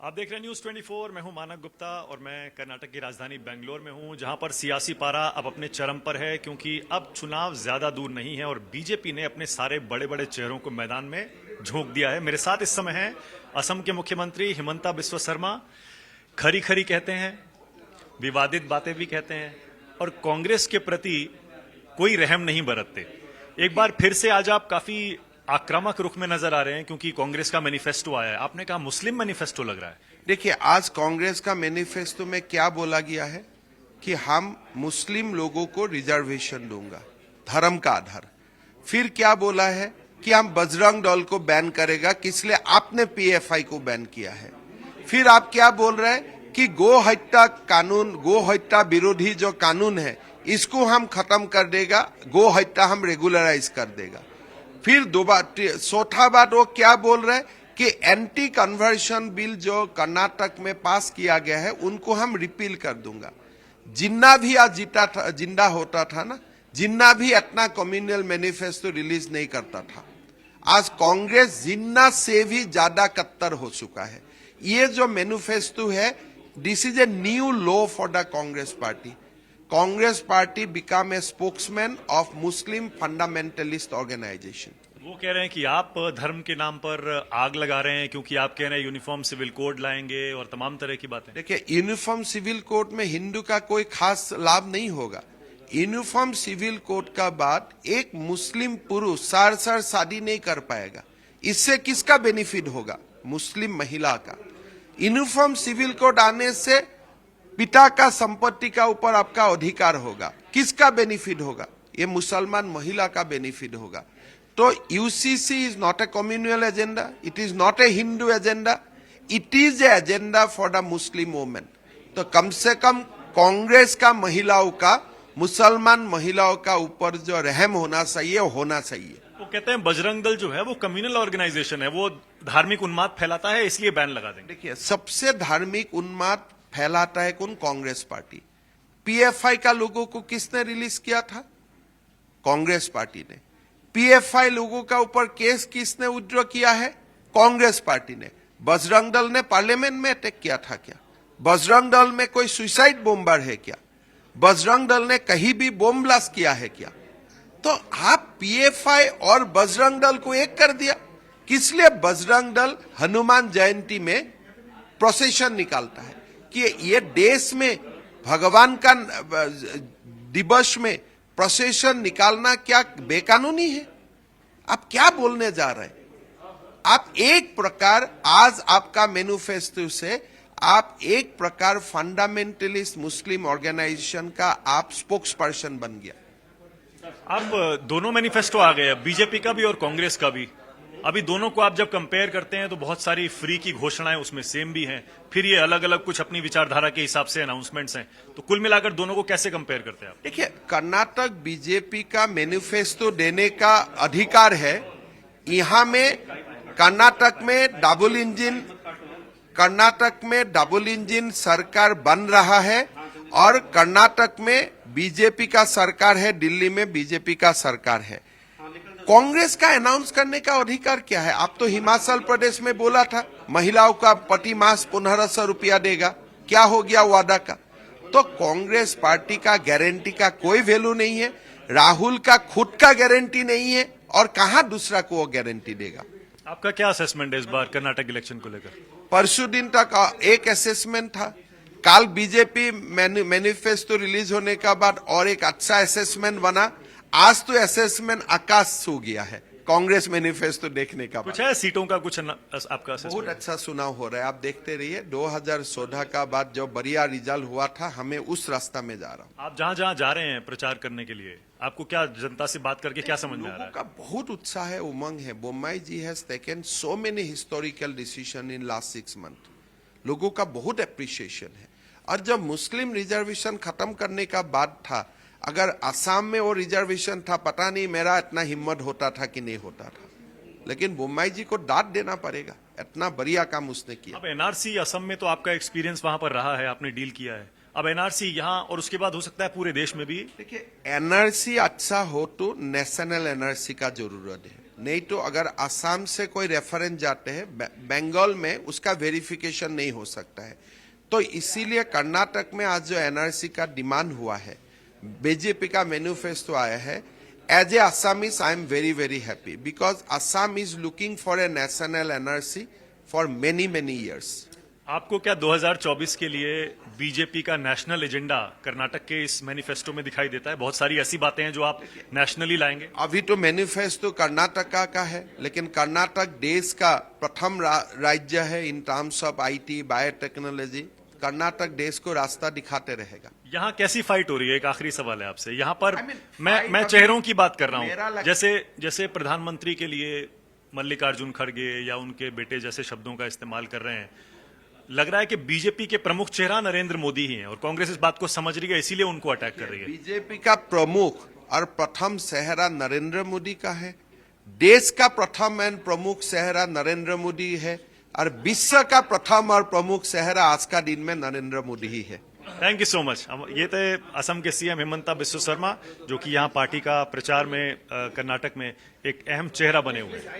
आप देख रहे हैं न्यूज 24। मैं हूं मानक गुप्ता और मैं कर्नाटक की राजधानी बेंगलोर में हूं, जहां पर सियासी पारा अब अपने चरम पर है, क्योंकि अब चुनाव ज्यादा दूर नहीं है और बीजेपी ने अपने सारे बड़े बड़े चेहरों को मैदान में झोंक दिया है। मेरे साथ इस समय हैं असम के मुख्यमंत्री हिमंता बिस्वा शर्मा। खरी खरी कहते हैं, विवादित बातें भी कहते हैं और कांग्रेस के प्रति कोई रहम नहीं बरतते। एक बार फिर से आज आप काफी आक्रामक रुख में नजर आ रहे हैं, क्योंकि कांग्रेस का मैनिफेस्टो आया है। आपने कहा मुस्लिम मैनिफेस्टो लग रहा है। देखिए, आज कांग्रेस का मैनिफेस्टो में क्या बोला गया है कि हम मुस्लिम लोगों को रिजर्वेशन दूंगा धर्म का आधार। फिर क्या बोला है कि हम बजरंग दल को बैन करेगा, किसलिए आपने पीएफआई को बैन किया है। फिर आप क्या बोल रहे हैं कि गो हत्या कानून, गो हत्या विरोधी जो कानून है इसको हम खत्म कर देगा, गो हत्या हम रेगुलराइज कर देगा। फिर चौथा बात वो क्या बोल रहे हैं कि एंटी कन्वर्शन बिल जो कर्नाटक में पास किया गया है उनको हम रिपील कर दूंगा। जिन्ना भी आज जिंदा होता था ना, जिन्ना भी इतना कम्युनल मैनिफेस्टो रिलीज नहीं करता था। आज कांग्रेस जिन्ना से भी ज्यादा कट्टर हो चुका है। ये जो मैनिफेस्टो है, this is a new law for the Congress party. Congress party become a spokesman of Muslim fundamentalist organisation. वो कह रहे हैं कि आप धर्म के नाम पर आग लगा रहे हैं, क्योंकि आप कह रहे हैं यूनिफॉर्म सिविल कोड लाएंगे और तमाम तरह की बातें। देखिए, यूनिफॉर्म सिविल कोड में हिंदू का कोई खास लाभ नहीं होगा। यूनिफॉर्म सिविल कोड का बाद एक मुस्लिम पुरुष सार शादी नहीं कर पाएगा। इससे किसका बेनिफिट होगा? मुस्लिम महिला का। यूनिफॉर्म सिविल कोड आने से पिता का संपत्ति का ऊपर आपका अधिकार होगा। किसका बेनिफिट होगा? ये मुसलमान महिला का बेनिफिट होगा। तो UCC is not a communal agenda, it is not a Hindu agenda, it is a agenda for the Muslim women. तो कम से कम कांग्रेस का महिलाओं का, मुसलमान महिलाओं का ऊपर जो रहम होना चाहिए होना चाहिए। वो कहते हैं बजरंग दल जो है वो कम्युनल ऑर्गेनाइजेशन है, वो धार्मिक उन्माद फैलाता है, इसलिए बैन लगा देंगे। देखिए, सबसे धार्मिक उन्माद फैलाता है कौन? कांग्रेस पार्टी। पीएफआई का लोगों को किसने रिलीज किया था? कांग्रेस पार्टी ने। पीएफआई लोगों का ऊपर केस किसने विड्रॉ किया है? कांग्रेस पार्टी ने। बजरंग दल ने पार्लियामेंट में अटैक किया था क्या? बजरंग दल में कोई सुसाइड बॉम्बर है क्या? बजरंग दल ने कहीं भी बॉम्ब ब्लास्ट किया है क्या? तो आप पीएफआई और बजरंग दल को एक कर दिया। किसलिए बजरंग दल हनुमान जयंती में प्रोसेशन निकालता है कि ये देश में भगवान का दिवस में प्रोसेशन निकालना क्या बेकानूनी है? आप क्या बोलने जा रहे हैं? आप एक प्रकार आज आपका मैनिफेस्टो से आप एक प्रकार फंडामेंटलिस्ट मुस्लिम ऑर्गेनाइजेशन का आप स्पोक्स पर्सन बन गया। अब दोनों मैनिफेस्टो आ गए, बीजेपी का भी और कांग्रेस का भी। अभी दोनों को आप जब कंपेयर करते हैं तो बहुत सारी फ्री की घोषणाएं उसमें सेम भी हैं, फिर ये अलग अलग कुछ अपनी विचारधारा के हिसाब से अनाउंसमेंट्स हैं। तो कुल मिलाकर दोनों को कैसे कंपेयर करते हैं आप? देखिए, कर्नाटक बीजेपी का मैनिफेस्टो देने का अधिकार है। यहां में कर्नाटक में डबल इंजन सरकार बन रहा है और कर्नाटक में बीजेपी का सरकार है, दिल्ली में बीजेपी का सरकार है। कांग्रेस का अनाउंस करने का अधिकार क्या है? आप तो हिमाचल प्रदेश में बोला था महिलाओं का प्रति मास 1500 रुपया देगा, क्या हो गया वादा का? तो कांग्रेस पार्टी का गारंटी का कोई वैल्यू नहीं है। राहुल का खुद का गारंटी नहीं है और कहां दूसरा को वो गारंटी देगा? आपका क्या असेसमेंट है इस बार कर्नाटक इलेक्शन को लेकर? परसों दिन तक एक असेसमेंट था, कल बीजेपी मैनिफेस्टो रिलीज होने का बाद और एक अच्छा असेसमेंट बना। आज तो असेसमेंट आकाश छू गया है कांग्रेस मैनिफेस्टो देखने का। कुछ है सीटों का कुछ आपका असेसमेंट? बहुत अच्छा चुनाव हो रहा है, आप देखते रहिए। 2014 का बाद जो बढ़िया रिजल्ट हुआ था, हमें उस रास्ता में जा रहा हूं। आप जहां जहां जा रहे हैं प्रचार करने के लिए, आपको क्या जनता से बात करके क्या समझ में आ रहा है? लोगों का बहुत उत्साह है, उमंग है। Bommai ji has taken so many historical decision in last 6 month. लोगों का बहुत अप्रिसिएशन है। और जब मुस्लिम रिजर्वेशन खत्म करने का बाद था, अगर असम में वो रिजर्वेशन था, पता नहीं मेरा इतना हिम्मत होता था कि नहीं होता था। लेकिन बोम्मई जी को दाद देना पड़ेगा, इतना बढ़िया काम उसने किया। अब एनआरसी असम में तो आपका एक्सपीरियंस वहां पर रहा है, आपने डील किया है। अब एनआरसी यहां और उसके बाद हो सकता है पूरे देश में भी। देखिए, एनआरसी अच्छा हो तो नेशनल एनआरसी का जरूरत है। नहीं तो अगर असम से कोई रेफरेंस जाते हैं बंगाल में उसका वेरिफिकेशन नहीं हो सकता है। तो इसीलिए कर्नाटक में आज जो एनआरसी का डिमांड हुआ है, बीजेपी का मैनिफेस्टो आया है, as a Assamese I am very very happy because Assam is looking for a national NRC for many many years. आपको क्या 2024 के लिए बीजेपी का नेशनल एजेंडा कर्नाटक के इस मैनिफेस्टो में दिखाई देता है? बहुत सारी ऐसी बातें हैं जो आप नेशनली लाएंगे। अभी तो मैनिफेस्टो कर्नाटका का है, लेकिन कर्नाटक देश का प्रथम राज्य है in terms of IT biotechnology. Karnataka देश को रास्ता दिखाते रहेगा। यहाँ कैसी फाइट हो रही है? एक आखिरी सवाल है आपसे। यहाँ पर I mean, मैं fight चेहरों की बात कर मेरा रहा हूँ। जैसे प्रधानमंत्री के लिए मल्लिकार्जुन खड़गे या उनके बेटे जैसे शब्दों का इस्तेमाल कर रहे हैं। लग रहा है कि बीजेपी के प्रमुख चेहरा नरेंद्र मोदी ही हैं और कांग्रेस इस बात को समझ रही है, इसीलिए उनको अटैक कर रही है। बीजेपी का प्रमुख और प्रथम चेहरा नरेंद्र मोदी का है। देश का प्रथम एंड प्रमुख चेहरा नरेंद्र मोदी है और विश्व का प्रथम और प्रमुख चेहरा आज का दिन में नरेंद्र मोदी ही है। Thank you so much. ये थे असम के सीएम हिमंता बिस्वा शर्मा, जो कि यहाँ पार्टी का प्रचार में कर्नाटक में एक अहम चेहरा बने हुए हैं।